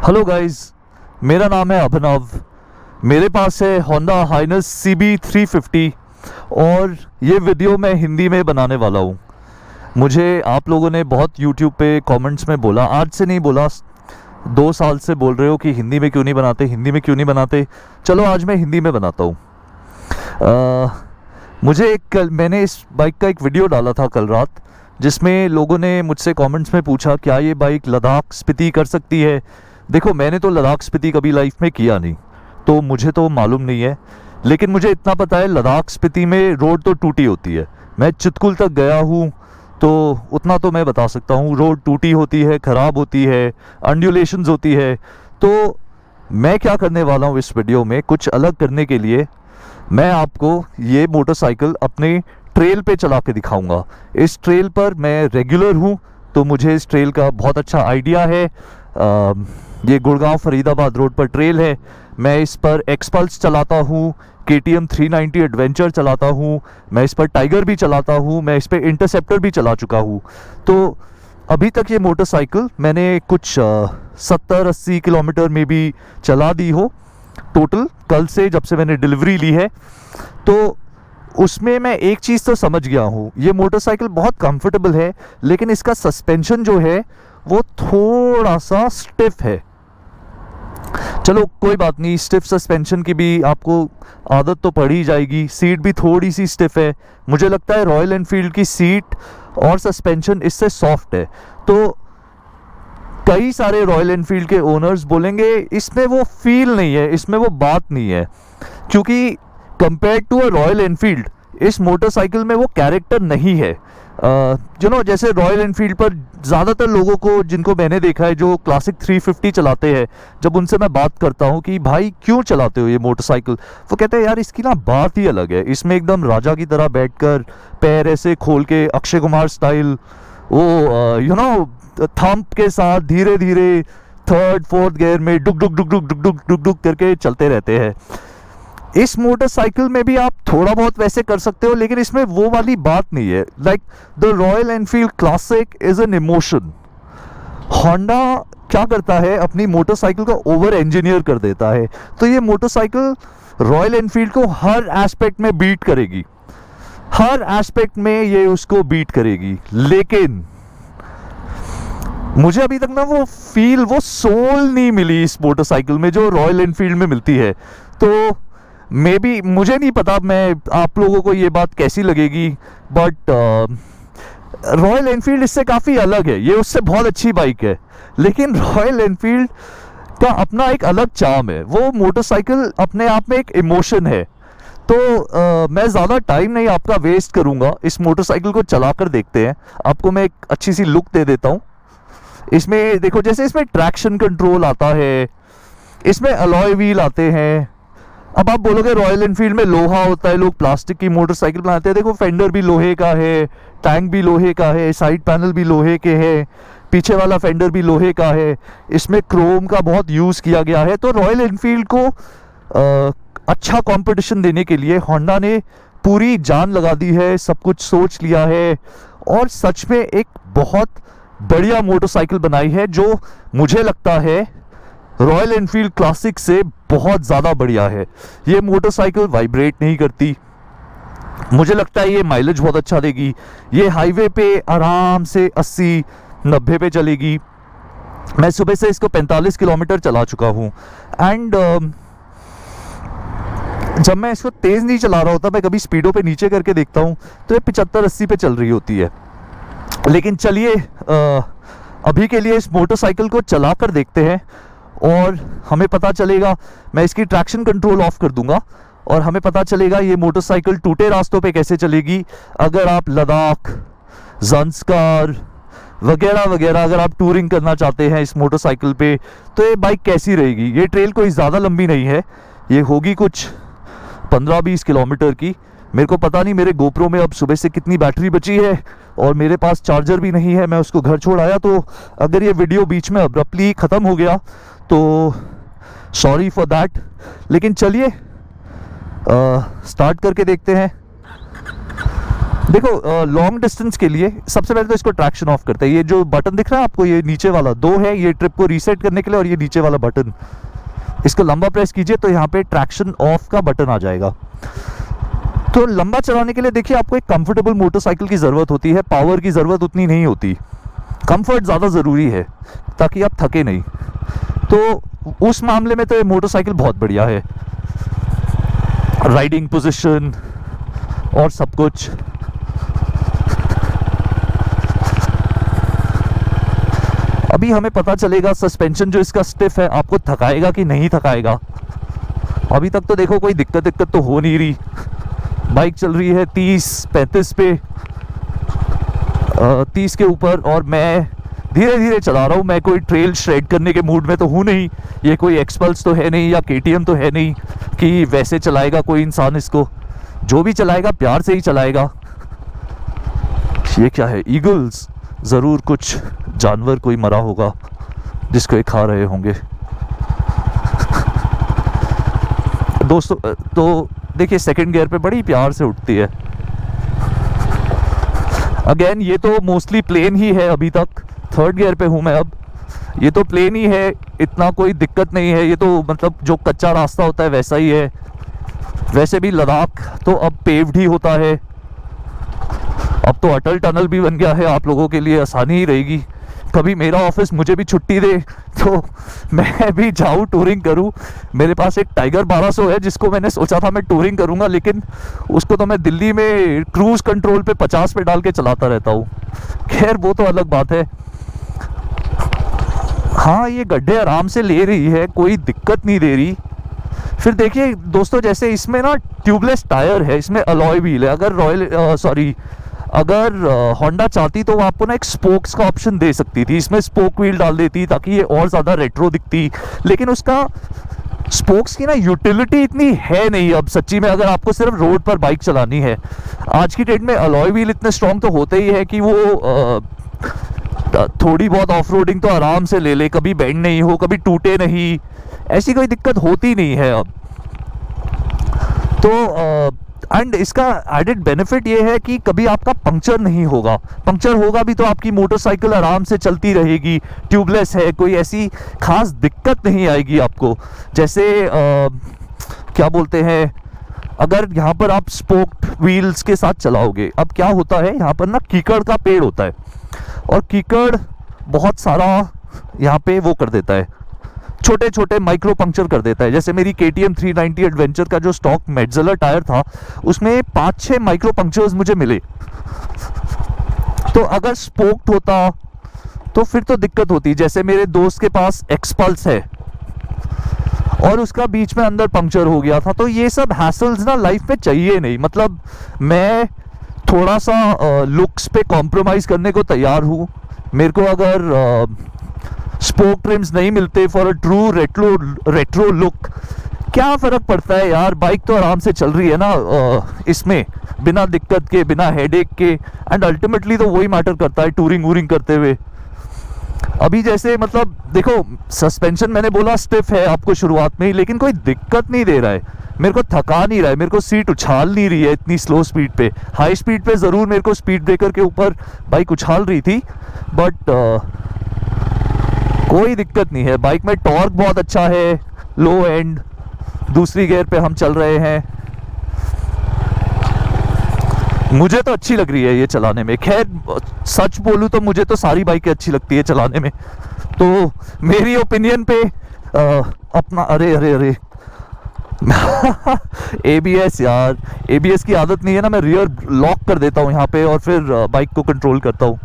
Hello guys, मेरा नाम है अभिनव। मेरे पास है होंडा हाइनस CB350 और ये वीडियो मैं हिंदी में बनाने वाला हूँ। मुझे आप लोगों ने बहुत यूट्यूब पे कमेंट्स में बोला, आज से नहीं बोला, 2 साल से बोल रहे हो कि हिंदी में क्यों नहीं बनाते, हिंदी में क्यों नहीं बनाते। चलो आज मैं हिंदी में बनाता हूँ। मैंने इस बाइक का एक वीडियो डाला था कल रात, जिसमें लोगों ने मुझसे कमेंट्स में पूछा क्या ये बाइक लद्दाख स्पीति कर सकती है। देखो, मैंने तो लद्दाख स्पीति कभी लाइफ में किया नहीं, तो मुझे तो मालूम नहीं है, लेकिन मुझे इतना पता है लद्दाख स्पीति में रोड तो टूटी होती है। मैं चितकुल तक गया हूँ तो उतना तो मैं बता सकता हूँ, रोड टूटी होती है, ख़राब होती है, अंडुलेशंस होती है। तो मैं क्या करने वाला हूँ इस वीडियो में, कुछ अलग करने के लिए मैं आपको ये मोटरसाइकिल अपने ट्रेल पे चला के दिखाऊंगा। इस ट्रेल पर मैं रेगुलर हूँ, तो मुझे इस ट्रेल का बहुत अच्छा आइडिया है। ये गुड़गांव फरीदाबाद रोड पर ट्रेल है। मैं इस पर एक्सपल्स चलाता हूँ, KTM 390 एडवेंचर चलाता हूँ, मैं इस पर टाइगर भी चलाता हूँ, मैं इस पर इंटरसेप्टर भी चला चुका हूँ। तो अभी तक ये मोटरसाइकिल मैंने कुछ 70-80 किलोमीटर में भी चला दी हो टोटल, कल से जब से मैंने डिलीवरी ली है। तो उसमें मैं एक चीज़ तो समझ गया हूँ, ये मोटरसाइकिल बहुत कंफर्टेबल है, लेकिन इसका सस्पेंशन जो है वो थोड़ा सा स्टिफ है। चलो कोई बात नहीं, स्टिफ सस्पेंशन की भी आपको आदत तो पड़ ही जाएगी। सीट भी थोड़ी सी स्टिफ है। मुझे लगता है रॉयल एनफील्ड की सीट और सस्पेंशन इससे सॉफ्ट है। तो कई सारे रॉयल एनफील्ड के ओनर्स बोलेंगे इसमें वो फील नहीं है, इसमें वो बात नहीं है, क्योंकि compare to a Royal Enfield इस मोटरसाइकिल में वो कैरेक्टर नहीं है। जैसे रॉयल एनफील्ड पर ज़्यादातर लोगों को, जिनको मैंने देखा है, जो क्लासिक 350 चलाते हैं, जब उनसे मैं बात करता हूँ कि भाई क्यों चलाते हो ये मोटरसाइकिल, वो कहते हैं यार इसकी ना बात ही अलग है। इसमें एकदम राजा की तरह बैठकर पैर ऐसे खोल के अक्षय कुमार स्टाइल, वो थंप के साथ धीरे धीरे 3rd 4th गियर में डुक डुक डुक डुक डुक डुक डुक डुक करके चलते रहते हैं। इस मोटरसाइकिल में भी आप थोड़ा बहुत वैसे कर सकते हो, लेकिन इसमें वो वाली बात नहीं है। Like the royal Enfield classic is an emotion. Honda क्या करता है, अपनी मोटरसाइकिल को ओवर इंजीनियर कर देता है। तो ये मोटरसाइकिल रॉयल एनफील्ड को हर एस्पेक्ट में बीट करेगी, हर एस्पेक्ट में ये उसको बीट करेगी, लेकिन मुझे अभी तक ना वो फील, वो सोल नहीं मिली इस मोटरसाइकिल में जो रॉयल एनफील्ड में मिलती है। तो मे बी, मुझे नहीं पता मैं आप लोगों को ये बात कैसी लगेगी, बट रॉयल एनफील्ड इससे काफ़ी अलग है। ये उससे बहुत अच्छी बाइक है, लेकिन रॉयल एनफील्ड का अपना एक अलग चार्म है। वो मोटरसाइकिल अपने आप में एक इमोशन है। तो मैं ज़्यादा टाइम नहीं आपका वेस्ट करूँगा, इस मोटरसाइकिल को चला कर देखते हैं। आपको मैं एक अच्छी सी लुक दे देता हूँ। इसमें देखो, जैसे इसमें ट्रैक्शन कंट्रोल आता है, इसमें अलॉय व्हील आते हैं। अब आप बोलोगे रॉयल एनफील्ड में लोहा होता है, लोग प्लास्टिक की मोटरसाइकिल बनाते हैं। देखो, फेंडर भी लोहे का है, टैंक भी लोहे का है, साइड पैनल भी लोहे के हैं, पीछे वाला फेंडर भी लोहे का है। इसमें क्रोम का बहुत यूज़ किया गया है। तो रॉयल एनफील्ड को अच्छा कंपटीशन देने के लिए होंडा ने पूरी जान लगा दी है, सब कुछ सोच लिया है और सच में एक बहुत बढ़िया मोटरसाइकिल बनाई है, जो मुझे लगता है रॉयल एनफील्ड क्लासिक से बहुत ज़्यादा बढ़िया है। ये मोटरसाइकिल वाइब्रेट नहीं करती। मुझे लगता है ये माइलेज बहुत अच्छा देगी। ये हाईवे पे आराम से 80-90 पे चलेगी। मैं सुबह से इसको 45 किलोमीटर चला चुका हूँ। एंड जब मैं इसको तेज़ नहीं चला रहा होता, मैं कभी स्पीडो पे नीचे करके देखता हूँ तो ये 75-80 पे चल रही होती है। लेकिन चलिए, अभी के लिए इस मोटरसाइकिल को चला कर देखते हैं और हमें पता चलेगा। मैं इसकी ट्रैक्शन कंट्रोल ऑफ कर दूंगा और हमें पता चलेगा ये मोटरसाइकिल टूटे रास्तों पे कैसे चलेगी। अगर आप लद्दाख, ज़ंस्कार वगैरह वगैरह अगर आप टूरिंग करना चाहते हैं इस मोटरसाइकिल पे, तो ये बाइक कैसी रहेगी। ये ट्रेल कोई ज़्यादा लंबी नहीं है, ये होगी कुछ 15-20 किलोमीटर की। मेरे को पता नहीं मेरे गोप्रो में अब सुबह से कितनी बैटरी बची है, और मेरे पास चार्जर भी नहीं है, मैं उसको घर छोड़ आया। तो अगर ये वीडियो बीच में अब्रप्टली ख़त्म हो गया तो सॉरी फॉर दैट। लेकिन चलिए स्टार्ट करके देखते हैं। देखो लॉन्ग डिस्टेंस के लिए सबसे पहले तो इसको ट्रैक्शन ऑफ करते हैं। ये जो बटन दिख रहा है आपको, ये नीचे वाला 2 है, ये ट्रिप को रीसेट करने के लिए, और ये नीचे वाला बटन, इसको लंबा प्रेस कीजिए तो यहाँ पे ट्रैक्शन ऑफ का बटन आ जाएगा। तो लंबा चलाने के लिए देखिए आपको एक कंफर्टेबल मोटरसाइकिल की ज़रूरत होती है, पावर की ज़रूरत उतनी नहीं होती। कंफर्ट ज़्यादा ज़रूरी है ताकि आप थके नहीं। तो उस मामले में तो ये मोटरसाइकिल बहुत बढ़िया है, राइडिंग पोजीशन और सब कुछ। अभी हमें पता चलेगा सस्पेंशन जो इसका स्टिफ है आपको थकाएगा कि नहीं थकाएगा। अभी तक तो देखो कोई दिक्कत तो हो नहीं रही। बाइक चल रही है 30-35 पे, 30 के ऊपर, और मैं धीरे धीरे चला रहा हूँ। मैं कोई ट्रेल श्रेड करने के मूड में तो हूँ नहीं। ये कोई एक्सपल्स तो है नहीं या KTM तो है नहीं कि वैसे चलाएगा कोई इंसान इसको। जो भी चलाएगा प्यार से ही चलाएगा। ये क्या है, ईगल्स? ज़रूर कुछ जानवर कोई मरा होगा जिसको ये खा रहे होंगे। दोस्तों तो देखिए सेकंड गियर पे बड़ी प्यार से उठती है। अगेन ये तो मोस्टली प्लेन ही है अभी तक। थर्ड गियर पे हूँ मैं अब। ये तो प्लेन ही है, इतना कोई दिक्कत नहीं है। ये तो मतलब जो कच्चा रास्ता होता है वैसा ही है। वैसे भी लद्दाख तो अब पेव्ड ही होता है। अब तो अटल टनल भी बन गया है, आप लोगों के लिए आसानी ही रहेगी। कभी मेरा ऑफिस मुझे भी छुट्टी दे तो मैं भी जाऊँ टूरिंग करूँ। मेरे पास एक टाइगर 1200 है जिसको मैंने सोचा था मैं टूरिंग करूँगा, लेकिन उसको तो मैं दिल्ली में क्रूज़ कंट्रोल पे 50 पे डाल के चलाता रहता हूँ। खैर वो तो अलग बात है। हाँ ये गड्ढे आराम से ले रही है, कोई दिक्कत नहीं दे रही। फिर देखिए दोस्तों, जैसे इसमें ना ट्यूबलेस टायर है, इसमें अलॉय व्हील है। अगर होंडा चाहती तो वो आपको ना एक स्पोक्स का ऑप्शन दे सकती थी, इसमें स्पोक व्हील डाल देती ताकि ये और ज़्यादा रेट्रो दिखती। लेकिन उसका स्पोक्स की ना यूटिलिटी इतनी है नहीं अब सच्ची में, अगर आपको सिर्फ रोड पर बाइक चलानी है। आज की डेट में अलॉय व्हील इतने स्ट्रॉन्ग तो होते ही है कि वो थोड़ी बहुत ऑफ रोडिंग तो आराम से ले ले, कभी बेंड नहीं हो, कभी टूटे नहीं, ऐसी कोई दिक्कत होती नहीं है अब तो। एंड इसका एडेड बेनिफिट ये है कि कभी आपका पंक्चर नहीं होगा। पंक्चर होगा भी तो आपकी मोटरसाइकिल आराम से चलती रहेगी। ट्यूबलेस है, कोई ऐसी खास दिक्कत नहीं आएगी आपको। जैसे क्या बोलते हैं, अगर यहाँ पर आप स्पोक्ड व्हील्स के साथ चलाओगे, अब क्या होता है यहाँ पर ना कीकड़ का पेड़ होता है, और कीकड़ बहुत सारा यहाँ पे वो कर देता है, छोटे छोटे माइक्रो पंक्चर कर देता है। जैसे मेरी KTM 390 एडवेंचर का जो स्टॉक मेटजेलर टायर था उसमें 5-6 माइक्रो पंक्चर्स मुझे मिले। तो अगर स्पोक्ड होता तो फिर तो दिक्कत होती। जैसे मेरे दोस्त के पास एक्सपल्स है और उसका बीच में अंदर पंक्चर हो गया था। तो ये सब हैसल्स ना लाइफ में चाहिए नहीं। मतलब मैं थोड़ा सा लुक्स पे कॉम्प्रोमाइज़ करने को तैयार हूँ। मेरे को अगर स्पोक ट्रिम्स नहीं मिलते for a true retro look, क्या फ़र्क पड़ता है यार, बाइक तो आराम से चल रही है ना इसमें, बिना दिक्कत के, बिना हेडेक के। एंड अल्टीमेटली तो वही मैटर करता है टूरिंग वूरिंग करते हुए। अभी जैसे मतलब देखो सस्पेंशन मैंने बोला स्टिफ है आपको शुरुआत में ही, लेकिन कोई दिक्कत नहीं दे रहा है, मेरे को थका नहीं रहा है, मेरे को सीट उछाल नहीं रही है इतनी स्लो स्पीड पे। हाई स्पीड पे ज़रूर मेरे को स्पीड ब्रेकर के ऊपर बाइक उछाल रही थी, बट कोई दिक्कत नहीं है। बाइक में टॉर्क बहुत अच्छा है, लो एंड, दूसरी गियर पे हम चल रहे हैं। मुझे तो अच्छी लग रही है ये चलाने में। खैर सच बोलूँ तो मुझे तो सारी बाइकें अच्छी लगती है चलाने में। तो मेरी ओपिनियन पे अपना अरे ABS यार, ABS की आदत नहीं है ना, मैं रियर लॉक कर देता हूँ यहाँ पे और फिर बाइक को कंट्रोल करता हूँ।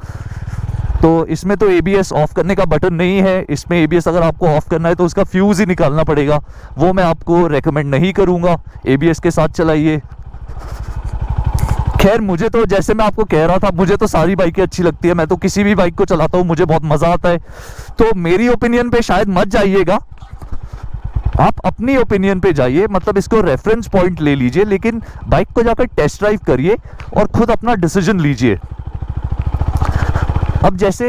तो इसमें तो ABS ऑफ करने का बटन नहीं है। इसमें ABS अगर आपको ऑफ करना है तो उसका फ्यूज़ ही निकालना पड़ेगा, वो मैं आपको रेकमेंड नहीं करूँगा। ABS के साथ चलाइए। खैर मुझे तो जैसे मैं आपको कह रहा था, मुझे तो सारी बाइकें अच्छी लगती है, मैं तो किसी भी बाइक को चलाता हूँ, मुझे बहुत मज़ा आता है। तो मेरी ओपिनियन पे शायद मत जाइएगा, आप अपनी ओपिनियन पे जाइए, मतलब इसको रेफरेंस पॉइंट ले लीजिए, लेकिन बाइक को जाकर टेस्ट ड्राइव करिए और खुद अपना डिसीजन लीजिए। अब जैसे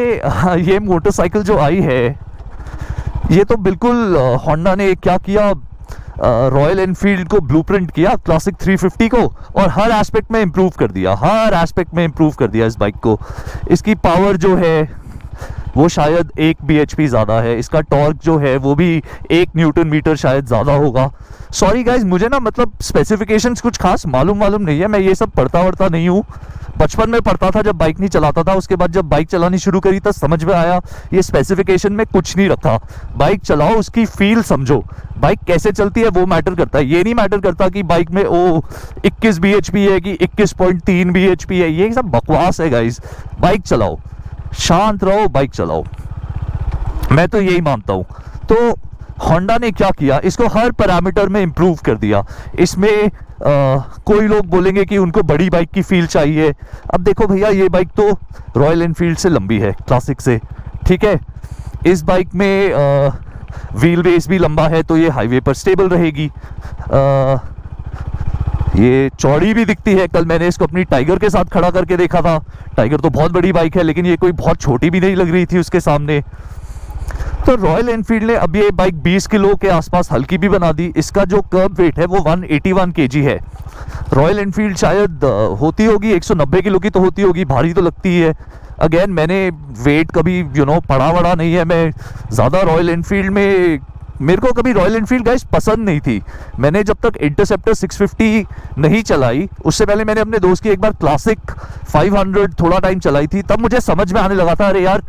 ये मोटरसाइकिल जो आई है, ये तो बिल्कुल होंडा ने क्या किया, रॉयल एनफील्ड को ब्लूप्रिंट किया क्लासिक 350 को, और हर एस्पेक्ट में इम्प्रूव कर दिया, हर एस्पेक्ट में इम्प्रूव कर दिया इस बाइक को। इसकी पावर जो है वो शायद 1 bhp ज़्यादा है, इसका टॉर्क जो है वो भी 1 न्यूटन मीटर शायद ज़्यादा होगा। सॉरी गाइज, मुझे ना मतलब स्पेसिफिकेशंस कुछ खास मालूम नहीं है, मैं ये सब पढ़ता वढ़ता नहीं हूँ। बचपन में पढ़ता था जब बाइक नहीं चलाता था, उसके बाद जब बाइक चलानी शुरू करी तब समझ में आया ये स्पेसिफिकेशन में कुछ नहीं रखा। बाइक चलाओ, उसकी फील समझो, बाइक कैसे चलती है वो मैटर करता है। ये नहीं मैटर करता कि बाइक में 21 bhp है कि 21.3 bhp है, ये सब बकवास है गाइज। बाइक चलाओ, शांत रहो, बाइक चलाओ, मैं तो यही मानता हूँ। तो होंडा ने क्या किया, इसको हर पैरामीटर में इम्प्रूव कर दिया। इसमें कोई लोग बोलेंगे कि उनको बड़ी बाइक की फील चाहिए। अब देखो भैया, ये बाइक तो रॉयल एनफील्ड से लंबी है, क्लासिक से, ठीक है। इस बाइक में व्हील बेस भी लंबा है, तो ये हाईवे पर स्टेबल रहेगी। ये चौड़ी भी दिखती है। कल मैंने इसको अपनी टाइगर के साथ खड़ा करके देखा था। टाइगर तो बहुत बड़ी बाइक है, लेकिन ये कोई बहुत छोटी भी नहीं लग रही थी उसके सामने। तो रॉयल एनफील्ड ने अब ये बाइक 20 किलो के आसपास हल्की भी बना दी। इसका जो कर्ब वेट है वो 181 kg है। रॉयल एनफील्ड शायद होती होगी 190 किलो की, तो होती होगी, भारी तो लगती है। अगेन, मैंने वेट कभी पढ़ा वड़ा नहीं है। मैं ज़्यादा रॉयल एनफील्ड में, मेरे को कभी रॉयल एनफील्ड गाइस पसंद नहीं थी। मैंने जब तक इंटरसेप्टर 650 नहीं चलाई, उससे पहले मैंने अपने दोस्त की एक बार क्लासिक 500 थोड़ा टाइम चलाई थी, तब मुझे समझ में आने लगा था अरे यार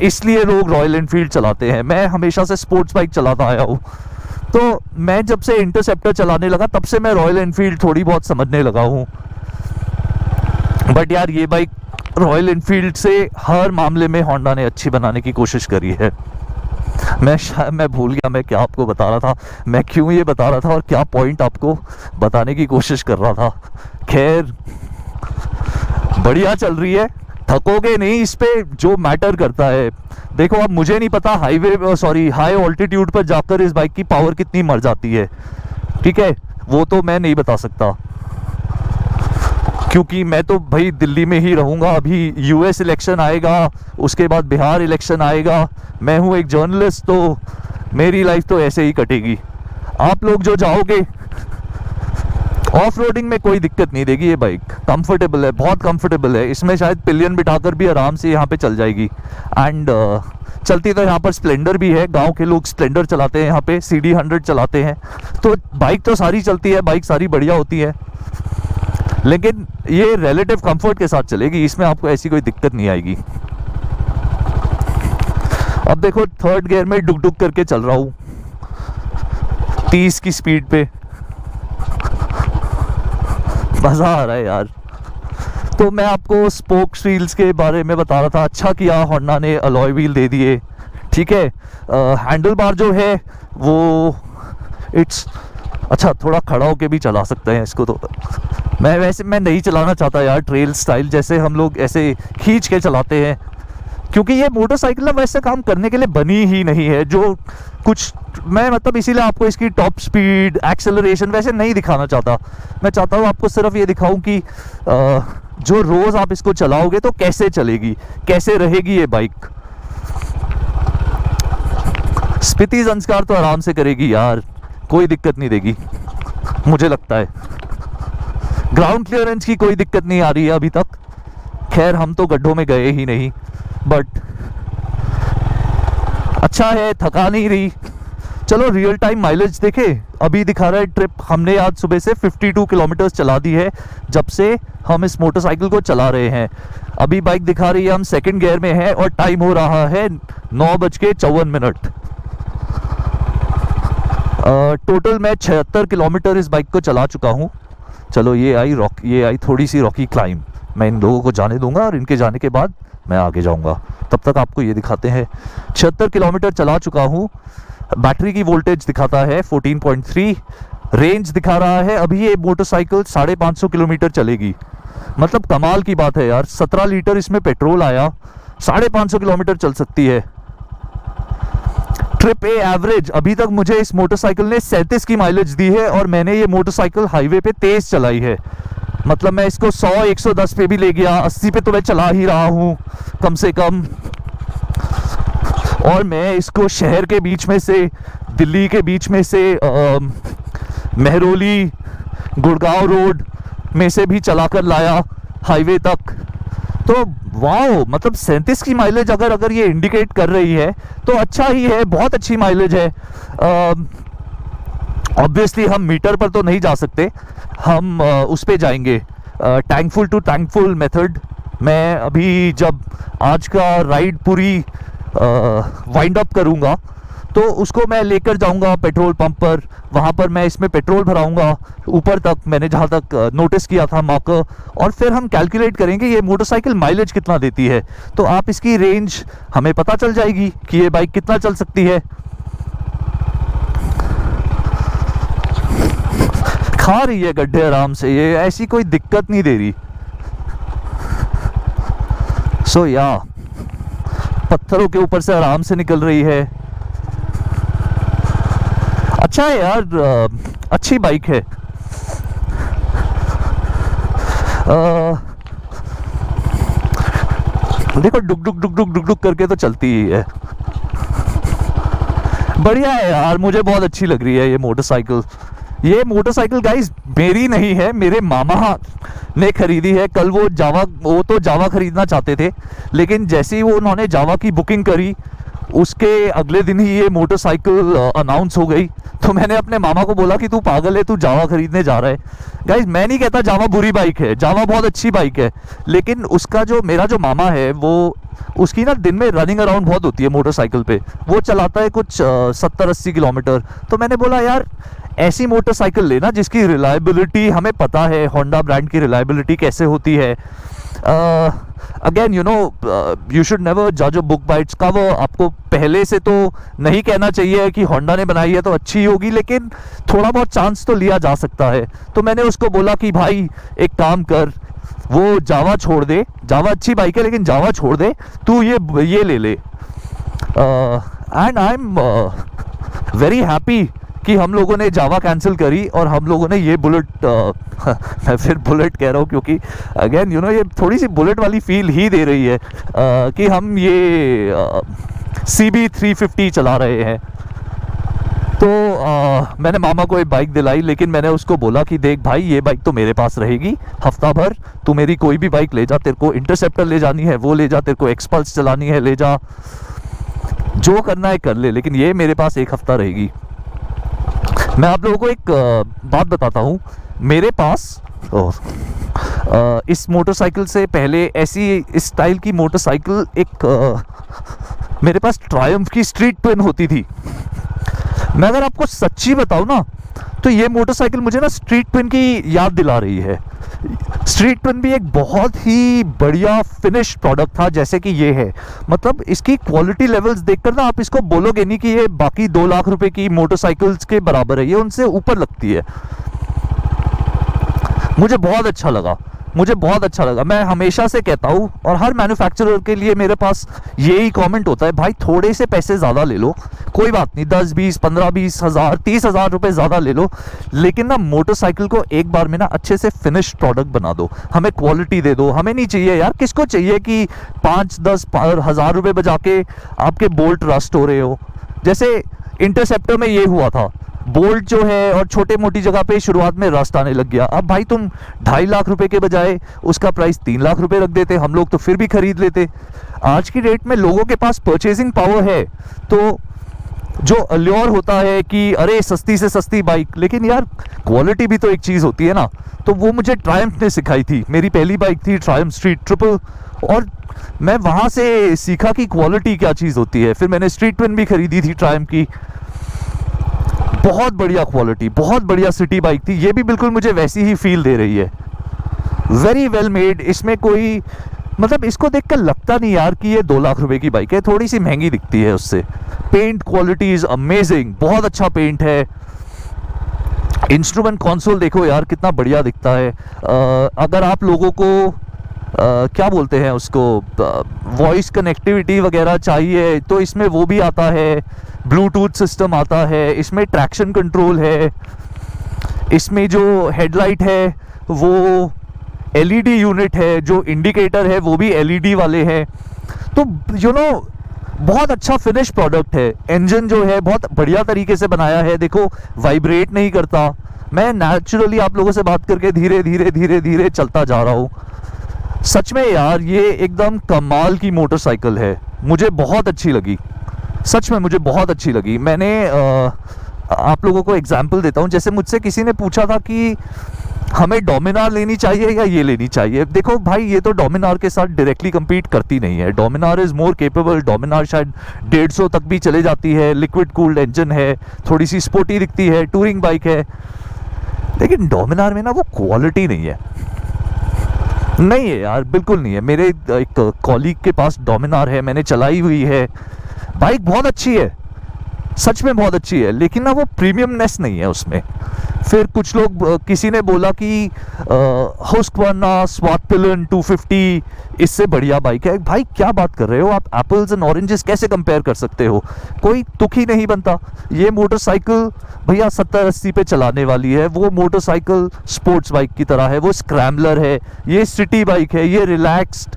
इसलिए लोग रॉयल एनफील्ड चलाते हैं। मैं हमेशा से स्पोर्ट्स बाइक चलाता आया हूँ, तो मैं जब से इंटरसेप्टर चलाने लगा तब से मैं रॉयल एनफील्ड थोड़ी बहुत समझने लगा हूँ। बट यार, ये बाइक रॉयल एनफील्ड से हर मामले में होंडा ने अच्छी बनाने की कोशिश करी है। मैं भूल गया मैं क्या आपको बता रहा था, मैं क्यों ये बता रहा था और क्या पॉइंट आपको बताने की कोशिश कर रहा था। खैर, बढ़िया चल रही है, थकोगे नहीं। इस पे जो मैटर करता है, देखो अब मुझे नहीं पता हाई ऑल्टीट्यूड पर जाकर इस बाइक की पावर कितनी मर जाती है, ठीक है, वो तो मैं नहीं बता सकता, क्योंकि मैं तो भाई दिल्ली में ही रहूँगा। अभी यूएस इलेक्शन आएगा, उसके बाद बिहार इलेक्शन आएगा। मैं हूँ एक जर्नलिस्ट, तो मेरी लाइफ तो ऐसे ही कटेगी। आप लोग जो जाओगे, ऑफ रोडिंग में कोई दिक्कत नहीं देगी ये बाइक। कंफर्टेबल है, बहुत कंफर्टेबल है। इसमें शायद पिलियन बिठाकर भी आराम से यहाँ पे चल जाएगी। एंड चलती तो यहाँ पर स्प्लेंडर भी है, गांव के लोग स्प्लेंडर चलाते हैं, यहाँ पे CD 100 चलाते हैं। तो बाइक तो सारी चलती है, बाइक सारी बढ़िया होती है, लेकिन ये रिलेटिव कंफर्ट के साथ चलेगी, इसमें आपको ऐसी कोई दिक्कत नहीं आएगी। अब देखो, थर्ड गियर में डुक डुक करके चल रहा हूँ 30 की स्पीड पे, मज़ा आ रहा है यार। तो मैं आपको स्पोक्स व्हील्स के बारे में बता रहा था। अच्छा किया होंडा ने अलॉय व्हील दे दिए, ठीक है। हैंडल बार जो है वो इट्स अच्छा, थोड़ा खड़ा होके भी चला सकते हैं इसको। तो मैं नहीं चलाना चाहता यार ट्रेल स्टाइल, जैसे हम लोग ऐसे खींच के चलाते हैं, क्योंकि ये मोटरसाइकिल ना वैसे काम करने के लिए बनी ही नहीं है। जो कुछ मैं मतलब इसीलिए आपको इसकी टॉप स्पीड, एक्सेलरेशन वैसे नहीं दिखाना चाहता। मैं चाहता हूँ आपको सिर्फ ये दिखाऊं कि जो रोज़ आप इसको चलाओगे तो कैसे चलेगी, कैसे रहेगी ये बाइक। स्पीति ज़ंस्कार तो आराम से करेगी यार, कोई दिक्कत नहीं देगी मुझे लगता है। ग्राउंड क्लियरेंस की कोई दिक्कत नहीं आ रही है अभी तक। खैर, हम तो गड्ढों में गए ही नहीं, बट अच्छा है, थका नहीं रही। चलो रियल टाइम माइलेज देखे, अभी दिखा रहा है ट्रिप हमने आज सुबह से 52 किलोमीटर चला दी है जब से हम इस मोटरसाइकिल को चला रहे हैं। अभी बाइक दिखा रही है हम सेकंड गियर में है और टाइम हो रहा है 9:54। टोटल मैं 76 किलोमीटर इस बाइक को चला चुका हूँ। चलो ये आई थोड़ी सी रॉकी क्लाइंब, मैं इन लोगों को जाने दूंगा और इनके जाने के बाद मैं आगे जाऊंगा। तब तक आपको ये दिखाते हैं 76 किलोमीटर चला चुका हूँ। बैटरी की वोल्टेज दिखाता है 14.3, रेंज दिखा रहा है अभी ये मोटरसाइकिल 550 किलोमीटर चलेगी। मतलब कमाल की बात है यार, 17 लीटर इसमें पेट्रोल आया, 550 किलोमीटर चल सकती है। ट्रिप ए एवरेज अभी तक मुझे इस मोटरसाइकिल ने 37 की माइलेज दी है और मैंने ये मोटरसाइकिल हाईवे पे तेज चलाई है। मतलब मैं इसको 100-110 पे भी ले गया, 80 पे तो मैं चला ही रहा हूँ कम से कम। और मैं इसको शहर के बीच में से, दिल्ली के बीच में से मेहरौली गुड़गांव रोड में से भी चला कर लाया हाईवे तक। तो वाओ, मतलब 37 की माइलेज अगर ये इंडिकेट कर रही है तो अच्छा ही है, बहुत अच्छी माइलेज है। ऑब्वियसली हम मीटर पर तो नहीं जा सकते, हम उस पे जाएंगे टैंकफुल टू टैंकफुल मेथड। मैं अभी जब आज का राइड पूरी वाइंड अप करूँगा तो उसको मैं लेकर जाऊंगा पेट्रोल पंप पर, वहाँ पर मैं इसमें पेट्रोल भराऊंगा ऊपर तक, मैंने जहाँ तक नोटिस किया था मार्कर, और फिर हम कैलकुलेट करेंगे ये मोटरसाइकिल माइलेज कितना देती है। तो आप इसकी रेंज हमें पता चल जाएगी कि ये बाइक कितना चल सकती है। खा रही है गड्ढे आराम से, ये ऐसी कोई दिक्कत नहीं दे रही। सो या पत्थरों के ऊपर से आराम से निकल रही है। अच्छा है यार, अच्छी बाइक है। देखो डुक डुक डुक डुक डुक डुक करके तो चलती ही है। बढ़िया है यार, मुझे बहुत अच्छी लग रही है ये मोटरसाइकिल। ये मोटरसाइकिल गाइस मेरी नहीं है, मेरे मामा ने खरीदी है। कल वो तो जावा खरीदना चाहते थे, लेकिन जैसे ही वो उन्होंने जावा की बुकिंग करी उसके अगले दिन ही ये मोटरसाइकिल अनाउंस हो गई। तो मैंने अपने मामा को बोला कि तू पागल है, तू जावा खरीदने जा रहा है। गाइस मैं नहीं कहता जावा बुरी बाइक है, जावा बहुत अच्छी बाइक है, लेकिन उसका जो मेरा जो मामा है वो उसकी ना दिन में रनिंग अराउंड बहुत होती है मोटरसाइकिल पे, वो चलाता है कुछ 70-80 किलोमीटर। तो मैंने बोला यार ऐसी मोटरसाइकिल लेना जिसकी रिलायबिलिटी हमें पता है, होंडा ब्रांड की रिलायबिलिटी कैसे होती है। अगेन यू शुड नेवर जज a book by its cover. आपको पहले से तो नहीं कहना चाहिए कि होंडा ने बनाई है तो अच्छी होगी, लेकिन थोड़ा बहुत चांस तो लिया जा सकता है। तो मैंने उसको बोला कि भाई एक काम कर, वो जावा छोड़ दे, जावा अच्छी बाइक है लेकिन जावा छोड़ दे, तू ये ले ले। And I am very happy कि हम लोगों ने जावा कैंसिल करी और हम लोगों ने ये बुलेट मैं फिर बुलेट कह रहा हूँ क्योंकि अगेन ये थोड़ी सी बुलेट वाली फील ही दे रही है कि हम ये CB 350 चला रहे हैं। तो मैंने मामा को एक बाइक दिलाई, लेकिन मैंने उसको बोला कि देख भाई ये बाइक तो मेरे पास रहेगी हफ्ता भर, तू मेरी कोई भी बाइक ले जा, तेरे को इंटरसेप्टर ले जानी है वो ले जा, तेरे को एक्सपल्स चलानी है ले जा, जो करना है कर ले, लेकिन ये मेरे पास एक हफ्ता रहेगी। मैं आप लोगों को एक बात बताता हूँ, मेरे पास इस मोटरसाइकिल से पहले ऐसी इस स्टाइल की मोटरसाइकिल मेरे पास ट्रायम्फ की स्ट्रीट ट्विन होती थी। मैं अगर आपको सच्ची बताऊँ ना तो ये मोटरसाइकिल मुझे ना स्ट्रीट ट्विन की याद दिला रही है। स्ट्रीट ट्विन भी एक बहुत ही बढ़िया फिनिश प्रोडक्ट था जैसे कि ये है। मतलब इसकी क्वालिटी लेवल्स देखकर ना आप इसको बोलोगे नहीं कि ये बाकी 2 लाख रुपए की मोटरसाइकिल्स के बराबर है, ये उनसे ऊपर लगती है। मुझे बहुत अच्छा लगा, मुझे बहुत अच्छा लगा। मैं हमेशा से कहता हूँ और हर मैन्युफैक्चरर के लिए मेरे पास यही कमेंट होता है, भाई थोड़े से पैसे ज़्यादा ले लो, कोई बात नहीं, 10, 20, 15, 20 हज़ार 30 हज़ार रुपये ज़्यादा ले लो, लेकिन ना मोटरसाइकिल को एक बार में ना अच्छे से फिनिश प्रोडक्ट बना दो, हमें क्वालिटी दे दो। हमें नहीं चाहिए यार, किसको चाहिए कि 5-10 हज़ार रुपये बजा के आपके बोल्ट रस्ट हो रहे हो। जैसे इंटरसेप्टर में ये हुआ था, बोल्ट जो है और छोटे मोटी जगह पे शुरुआत में रस्ट आने लग गया। अब भाई तुम 2.5 लाख रुपए के बजाय उसका प्राइस 3 लाख रुपए रख देते, हम लोग तो फिर भी खरीद लेते। आज की डेट में लोगों के पास परचेजिंग पावर है, तो जो अल्योर होता है कि अरे सस्ती से सस्ती बाइक, लेकिन यार क्वालिटी भी तो एक चीज़ होती है ना। तो वो मुझे ट्रायम्फ ने सिखाई थी, मेरी पहली बाइक थी ट्रायम्फ स्ट्रीट ट्रिपल, और मैं वहाँ से सीखा कि क्वालिटी क्या चीज़ होती है। फिर मैंने स्ट्रीट ट्विन भी खरीदी थी ट्रायम्फ की, बहुत बढ़िया क्वालिटी, बहुत बढ़िया सिटी बाइक थी। ये भी बिल्कुल मुझे वैसी ही फील दे रही है, वेरी वेल मेड। इसमें कोई मतलब इसको देखकर लगता नहीं यार कि ये 2 लाख रुपए की बाइक है, थोड़ी सी महंगी दिखती है उससे। पेंट क्वालिटी इज अमेजिंग, बहुत अच्छा पेंट है। इंस्ट्रूमेंट कंसोल देखो यार कितना बढ़िया दिखता है। अगर आप लोगों को क्या बोलते हैं उसको, वॉइस कनेक्टिविटी वगैरह चाहिए तो इसमें वो भी आता है, ब्लूटूथ सिस्टम आता है, इसमें ट्रैक्शन कंट्रोल है, इसमें जो हेडलाइट है वो LED यूनिट है, जो इंडिकेटर है वो भी LED वाले हैं। तो बहुत अच्छा फिनिश प्रोडक्ट है। इंजन जो है बहुत बढ़िया तरीके से बनाया है, देखो वाइब्रेट नहीं करता। मैं नेचुरली आप लोगों से बात करके धीरे धीरे धीरे धीरे चलता जा रहा हूँ। सच में यार ये एकदम कमाल की मोटरसाइकिल है, मुझे बहुत अच्छी लगी, सच में मुझे बहुत अच्छी लगी। मैंने आप लोगों को एग्जाम्पल देता हूँ। जैसे मुझसे किसी ने पूछा था कि हमें डोमिनार लेनी चाहिए या ये लेनी चाहिए। देखो भाई, ये तो डोमिनार के साथ डायरेक्टली compete करती नहीं है। Dominar is more capable, Dominar शायद 150 तक भी चले जाती है, लिक्विड कूल्ड इंजन है, थोड़ी सी स्पोर्टी दिखती है, टूरिंग बाइक है, लेकिन डोमिनार में ना वो क्वालिटी नहीं है। नहीं है यार, बिल्कुल नहीं है। मेरे एक कॉलीग के पास डोमिनार है, मैंने चलाई हुई है, बाइक बहुत अच्छी है, सच में बहुत अच्छी है, लेकिन ना वो प्रीमियमनेस नहीं है उसमें। फिर कुछ लोग, किसी ने बोला कि हुस्कवर्ना स्वाटपिलन 250 इससे बढ़िया बाइक है। भाई क्या बात कर रहे हो आप, एप्पल्स एंड ऑरेंजेस कैसे कंपेयर कर सकते हो? कोई तुक ही नहीं बनता। ये मोटरसाइकिल भैया 70-80 पे चलाने वाली है, वो मोटरसाइकिल स्पोर्ट्स बाइक की तरह है, वो स्क्रैम्बलर है, ये सिटी बाइक है, ये रिलैक्स्ड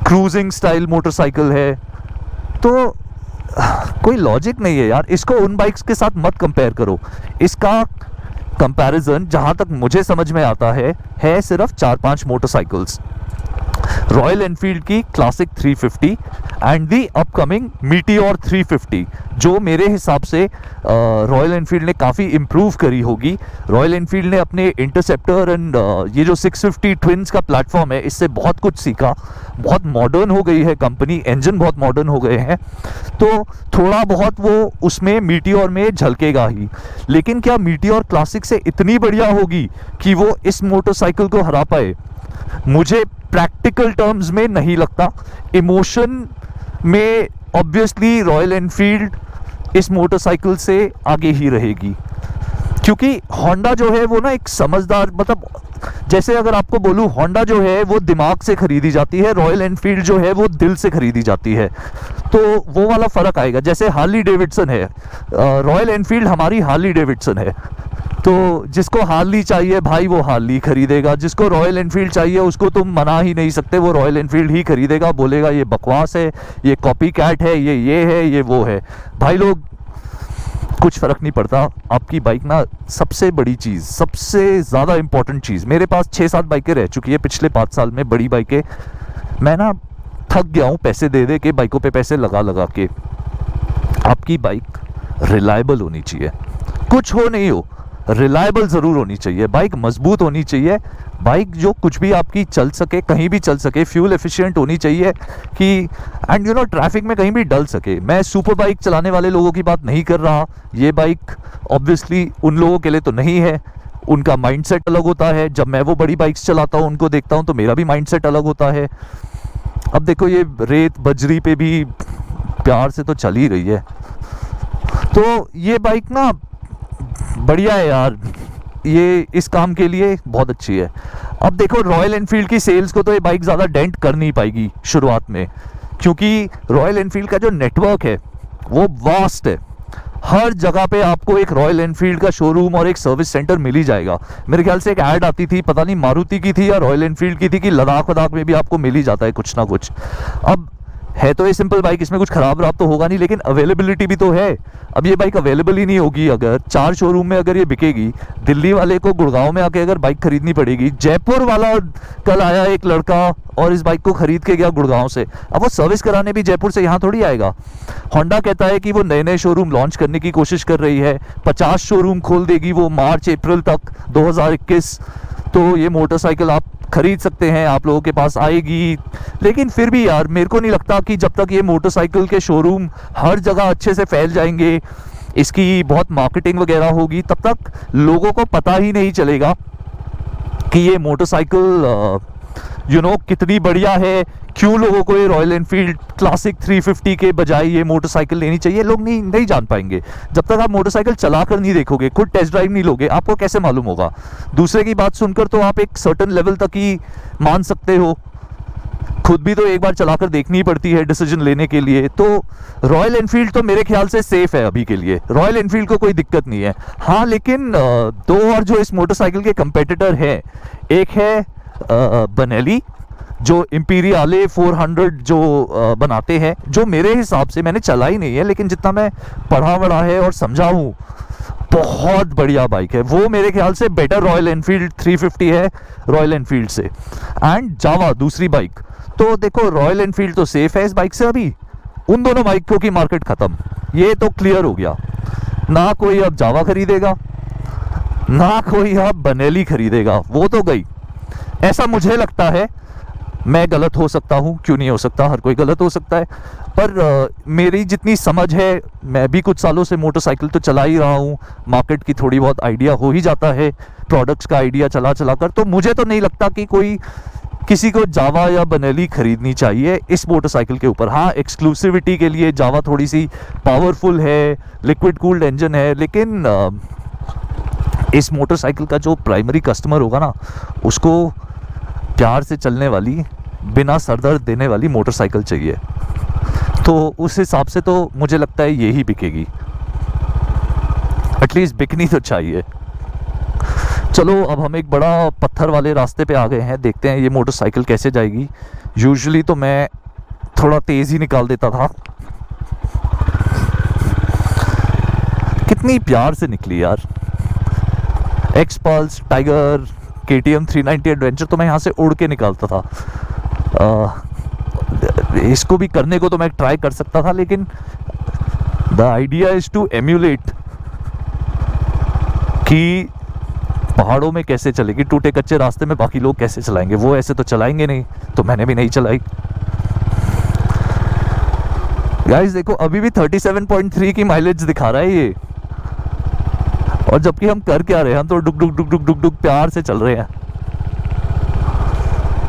क्रूजिंग स्टाइल मोटरसाइकिल है। तो कोई लॉजिक नहीं है यार, इसको उन बाइक्स के साथ मत कंपेयर करो। इसका कंपैरिजन जहां तक मुझे समझ में आता है सिर्फ 4-5 मोटरसाइकिल्स, रॉयल एनफील्ड की classic 350 and the upcoming meteor 350, जो मेरे हिसाब से रॉयल एनफील्ड ने काफ़ी इम्प्रूव करी होगी। रॉयल एनफील्ड ने अपने इंटरसेप्टर एंड ये जो 650 ट्विंस का प्लेटफॉर्म है, इससे बहुत कुछ सीखा, बहुत मॉडर्न हो गई है कंपनी, इंजन बहुत मॉडर्न हो गए हैं, तो थोड़ा बहुत वो उसमें मीटियोर में झलकेगा ही। लेकिन क्या मीटियोर क्लासिक से इतनी बढ़िया होगी कि वो इस मोटरसाइकिल को हरा पाए? मुझे प्रैक्टिकल टर्म्स में नहीं लगता। इमोशन में ऑब्वियसली रॉयल एनफील्ड इस मोटरसाइकिल से आगे ही रहेगी, क्योंकि होंडा जो है वो ना एक समझदार, मतलब जैसे अगर आपको बोलूं, होंडा जो है वो दिमाग से खरीदी जाती है, रॉयल एनफील्ड जो है वो दिल से खरीदी जाती है, तो वो वाला फ़र्क आएगा। जैसे हार्ली डेविडसन है, रॉयल एनफील्ड हमारी हार्ली डेविडसन है, तो जिसको हार्ली चाहिए भाई वो हार्ली खरीदेगा, जिसको रॉयल एनफील्ड चाहिए उसको तुम मना ही नहीं सकते, वो रॉयल एनफील्ड ही खरीदेगा, बोलेगा ये बकवास है, ये कॉपी कैट है, ये है, ये वो है। भाई लोग, कुछ फ़र्क नहीं पड़ता। आपकी बाइक ना सबसे बड़ी चीज़, सबसे ज़्यादा इम्पॉर्टेंट चीज़, मेरे पास 6-7 बाइकें रह चुकी है पिछले 5 साल में, बड़ी बाइकें। मैं ना थक गया हूँ पैसे दे दे के, बाइकों पे पैसे लगा लगा के। आपकी बाइक रिलायबल होनी चाहिए, कुछ हो नहीं हो, रिलायबल ज़रूर होनी चाहिए। बाइक मजबूत होनी चाहिए, बाइक जो कुछ भी आपकी चल सके, कहीं भी चल सके, फ्यूल एफिशिएंट होनी चाहिए कि एंड यू नो ट्रैफिक में कहीं भी डल सके। मैं सुपर बाइक चलाने वाले लोगों की बात नहीं कर रहा, ये बाइक ऑब्वियसली उन लोगों के लिए तो नहीं है, उनका माइंडसेट अलग होता है। जब मैं वो बड़ी बाइक्स चलाता हूँ, उनको देखता हूँ, तो मेरा भी माइंडसेट अलग होता है। अब देखो ये रेत बजरी पे भी प्यार से तो चल ही रही है, तो ये बाइक ना बढ़िया है यार, ये इस काम के लिए बहुत अच्छी है। अब देखो रॉयल एनफील्ड की सेल्स को तो ये बाइक ज़्यादा डेंट कर नहीं पाएगी शुरुआत में, क्योंकि रॉयल एनफील्ड का जो नेटवर्क है वो वास्ट है। हर जगह पे आपको एक रॉयल एनफील्ड का शोरूम और एक सर्विस सेंटर मिल ही जाएगा। मेरे ख्याल से एक ऐड आती थी, पता नहीं मारुति की थी या रॉयल एनफील्ड की थी, कि लद्दाख वदाख में भी आपको मिल ही जाता है कुछ ना कुछ। अब है तो ये सिंपल बाइक, इसमें कुछ खराब तो होगा नहीं, लेकिन अवेलेबिलिटी भी तो है। अब ये बाइक अवेलेबल ही नहीं होगी, अगर 4 शोरूम में अगर ये बिकेगी, दिल्ली वाले को गुड़गांव में आके अगर बाइक खरीदनी पड़ेगी। जयपुर वाला कल आया एक लड़का और इस बाइक को खरीद के गया गुड़गांव से, अब वो सर्विस कराने भी जयपुर से यहाँ थोड़ी आएगा। होंडा कहता है कि वो नए नए शोरूम लॉन्च करने की कोशिश कर रही है, 50 शोरूम खोल देगी वो मार्च अप्रैल तक 2021, तो ये मोटरसाइकिल आप खरीद सकते हैं, आप लोगों के पास आएगी। लेकिन फिर भी यार मेरे को नहीं लगता कि जब तक ये मोटरसाइकिल के शोरूम हर जगह अच्छे से फैल जाएंगे, इसकी बहुत मार्केटिंग वगैरह होगी, तब तक लोगों को पता ही नहीं चलेगा कि ये मोटरसाइकिल कितनी बढ़िया है, क्यों लोगों को ये रॉयल एनफील्ड क्लासिक 350 के बजाय ये मोटरसाइकिल लेनी चाहिए। लोग नहीं जान पाएंगे जब तक आप मोटरसाइकिल चला कर नहीं देखोगे, खुद टेस्ट ड्राइव नहीं लोगे, आपको कैसे मालूम होगा। दूसरे की बात सुनकर तो आप एक सर्टेन लेवल तक ही मान सकते हो, खुद भी तो एक बार चलाकर देखनी पड़ती है डिसीजन लेने के लिए। तो रॉयल एनफील्ड तो मेरे ख्याल से सेफ है अभी के लिए, रॉयल एनफील्ड को कोई दिक्कत नहीं है। हाँ लेकिन 2 और जो इस मोटरसाइकिल के कंपेटिटर हैं, एक है बनेली जो इंपीरियाले 400 जो बनाते हैं, जो मेरे हिसाब से, मैंने चला ही नहीं है, लेकिन जितना मैं पढ़ा वढ़ा है और समझा हूँ, बहुत बढ़िया बाइक है वो, मेरे ख्याल से बेटर रॉयल एनफील्ड 350 है रॉयल एनफील्ड से। एंड जावा दूसरी बाइक, तो देखो रॉयल एनफील्ड तो सेफ है इस बाइक से, अभी उन दोनों बाइकों की मार्केट खत्म, ये तो क्लियर हो गया। ना कोई अब जावा खरीदेगा, ना कोई अब बनेली खरीदेगा, वो तो गई। ऐसा मुझे लगता है, मैं गलत हो सकता हूँ, क्यों नहीं हो सकता, हर कोई गलत हो सकता है, पर मेरी जितनी समझ है, मैं भी कुछ सालों से मोटरसाइकिल तो चला ही रहा हूँ, मार्केट की थोड़ी बहुत आइडिया हो ही जाता है, प्रोडक्ट्स का आइडिया चला चला कर, तो मुझे तो नहीं लगता कि कोई किसी को जावा या बनेली खरीदनी चाहिए इस मोटरसाइकिल के ऊपर। हाँ, एक्सक्लूसिविटी के लिए जावा थोड़ी सी पावरफुल है, लिक्विड कूल्ड इंजन है, लेकिन इस मोटरसाइकिल का जो प्राइमरी कस्टमर होगा ना, उसको प्यार से चलने वाली, बिना सरदर्द देने वाली मोटरसाइकिल चाहिए, तो उस हिसाब से तो मुझे लगता है यही बिकेगी, एटलीस्ट बिकनी तो चाहिए। चलो अब हम एक बड़ा पत्थर वाले रास्ते पे आ गए हैं, देखते हैं ये मोटरसाइकिल कैसे जाएगी। यूजुअली तो मैं थोड़ा तेज़ ही निकाल देता था, कितनी प्यार से निकली यार। एक्सपल्स, टाइगर, KTM 390 एडवेंचर तो मैं यहाँ से उड़ के निकालता था। इसको भी करने को तो मैं ट्राई कर सकता था, लेकिन the idea is to emulate कि पहाड़ों में कैसे चलेगी, टूटे कच्चे रास्ते में बाकी लोग कैसे चलाएंगे, वो ऐसे तो चलाएंगे नहीं, तो मैंने भी नहीं चलाई। गाइस देखो अभी भी 37.3 की माइलेज दिखा रहा है ये, और जबकि हम कर क्या रहे हैं, हम तो डुक डुक डुक डुक डुक डुक प्यार से चल रहे हैं,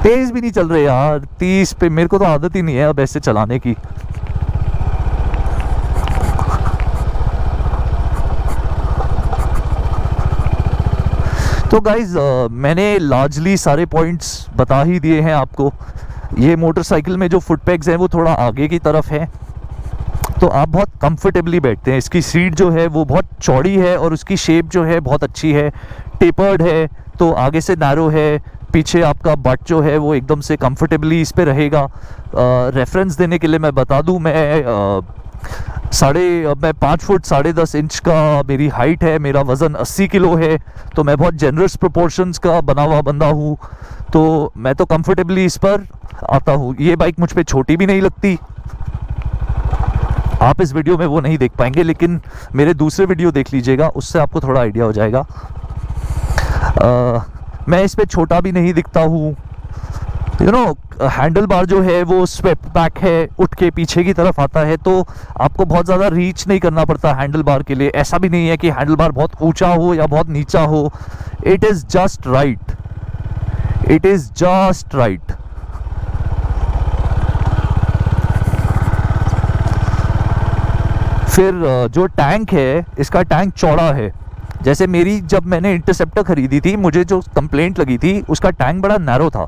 तेज भी नहीं चल रहे यार। 30 पे मेरे को तो आदत ही नहीं है अब ऐसे चलाने की। तो गाइज मैंने लार्जली सारे पॉइंट्स बता ही दिए हैं आपको। ये मोटरसाइकिल में जो फुट पैग्स हैं वो थोड़ा आगे की तरफ है, तो आप बहुत कंफर्टेबली बैठते हैं। इसकी सीट जो है वो बहुत चौड़ी है और उसकी शेप जो है बहुत अच्छी है, टेपर्ड है, तो आगे से नैरो है, पीछे आपका बट जो है वो एकदम से कंफर्टेबली इस पे रहेगा। रेफरेंस देने के लिए मैं बता दूं, मैं 5 फुट 10.5 इंच का मेरी हाइट है, मेरा वज़न 80 किलो है, तो मैं बहुत जेनरस प्रोपोर्शंस का बना हुआ बंदा हूँ, तो मैं तो कंफर्टेबली इस पर आता हूँ। ये बाइक मुझ पे छोटी भी नहीं लगती। आप इस वीडियो में वो नहीं देख पाएंगे, लेकिन मेरे दूसरे वीडियो देख लीजिएगा, उससे आपको थोड़ा आइडिया हो जाएगा। मैं इस पे छोटा भी नहीं दिखता हूँ। यू नो, हैंडल बार जो है वो स्वेप्ट बैक है, उठ के पीछे की तरफ आता है, तो आपको बहुत ज़्यादा रीच नहीं करना पड़ता हैंडल बार के लिए। ऐसा भी नहीं है कि हैंडल बार बहुत ऊंचा हो या बहुत नीचा हो, it is just right, it is just right. फिर जो टैंक है, इसका टैंक चौड़ा है। जैसे मेरी जब मैंने इंटरसेप्टर ख़रीदी थी, मुझे जो कंप्लेंट लगी थी उसका टैंक बड़ा नैरो था,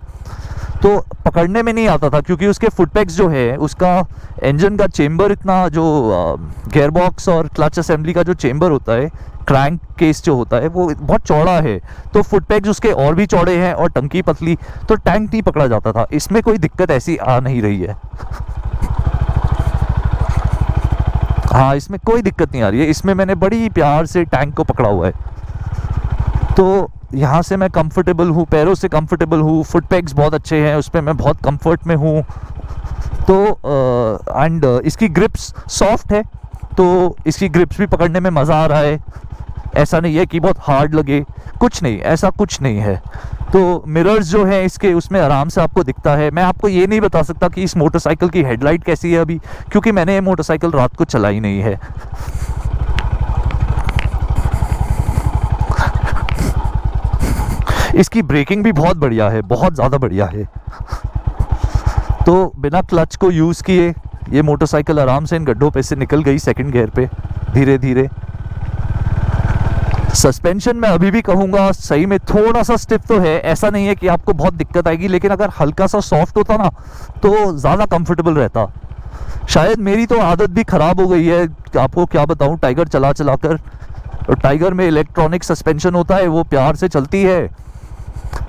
तो पकड़ने में नहीं आता था, क्योंकि उसके फुटपैक्स जो है, उसका इंजन का चेम्बर इतना, जो गेयर बॉक्स और क्लच असेंबली का जो चेम्बर होता है, क्रैंक केस जो होता है, वो बहुत चौड़ा है, तो फुटपैक्स उसके और भी चौड़े हैं और टंकी पतली, तो टैंक नहीं पकड़ा जाता था। इसमें कोई दिक्कत ऐसी आ नहीं रही है। हाँ, इसमें कोई दिक्कत नहीं आ रही है, इसमें मैंने बड़ी प्यार से टैंक को पकड़ा हुआ है, तो यहाँ से मैं कंफर्टेबल हूँ, पैरों से कंफर्टेबल हूँ, फुट पैग्स बहुत अच्छे हैं, उस पर मैं बहुत कंफर्ट में हूँ। तो एंड इसकी ग्रिप्स सॉफ्ट है, तो इसकी ग्रिप्स भी पकड़ने में मज़ा आ रहा है। ऐसा नहीं है कि बहुत हार्ड लगे, कुछ नहीं, ऐसा कुछ नहीं है। तो मिरर्स जो है इसके, उसमें आराम से आपको दिखता है। मैं आपको ये नहीं बता सकता कि इस मोटरसाइकिल की हेडलाइट कैसी है अभी, क्योंकि मैंने ये मोटरसाइकिल रात को चलाई नहीं है। इसकी ब्रेकिंग भी बहुत बढ़िया है, बहुत ज़्यादा बढ़िया है। तो बिना क्लच को यूज़ किए ये मोटरसाइकिल आराम से इन गड्ढों पे से निकल गई सेकंड गियर पे धीरे धीरे। सस्पेंशन मैं अभी भी कहूँगा सही में थोड़ा सा स्टिफ तो है, ऐसा नहीं है कि आपको बहुत दिक्कत आएगी, लेकिन अगर हल्का सा सॉफ्ट होता ना तो ज़्यादा कंफर्टेबल रहता। शायद मेरी तो आदत भी ख़राब हो गई है, आपको क्या बताऊँ, टाइगर चला चला कर। और टाइगर में इलेक्ट्रॉनिक सस्पेंशन होता है, वो प्यार से चलती है,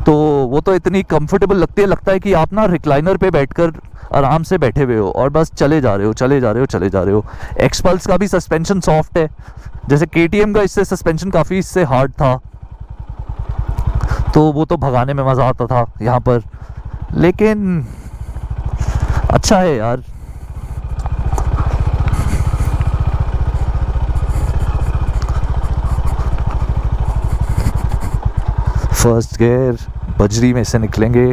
तो वो तो इतनी कंफर्टेबल लगती है, लगता है कि आप ना रिक्लाइनर पे बैठकर आराम से बैठे हुए हो और बस चले जा रहे हो, चले जा रहे हो, चले जा रहे हो। एक्सपल्स का भी सस्पेंशन सॉफ्ट है, जैसे KTM का इससे सस्पेंशन काफ़ी इससे हार्ड था, तो वो तो भगाने में मज़ा आता था यहाँ पर, लेकिन अच्छा है यार। फर्स्ट गियर, बजरी में से निकलेंगे।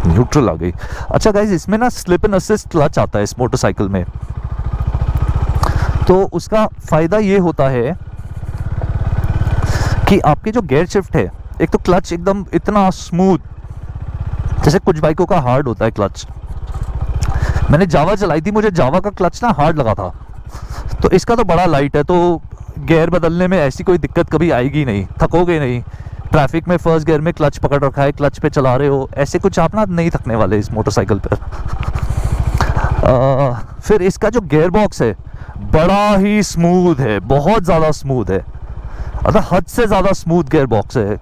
न्यूट्रल आ गई। अच्छा गाइज, इसमें ना स्लिप एंड असिस्ट क्लच आता है इस मोटरसाइकिल में, तो उसका फ़ायदा ये होता है कि आपके जो गियर शिफ्ट है, एक तो क्लच एकदम इतना स्मूथ, जैसे कुछ बाइकों का हार्ड होता है क्लच। मैंने जावा चलाई थी, मुझे जावा का क्लच ना हार्ड लगा था, तो इसका तो बड़ा लाइट है, तो गियर बदलने में ऐसी कोई दिक्कत कभी आएगी नहीं, थकोगे नहीं। ट्रैफिक में फर्स्ट गियर में क्लच पकड़ रखा है, क्लच पे चला रहे हो, ऐसे कुछ आप ना नहीं थकने वाले इस मोटरसाइकिल पर। फिर इसका जो गियर बॉक्स है बड़ा ही स्मूथ है, बहुत ज़्यादा स्मूथ है, मतलब हद से ज़्यादा स्मूथ गियर बॉक्स है।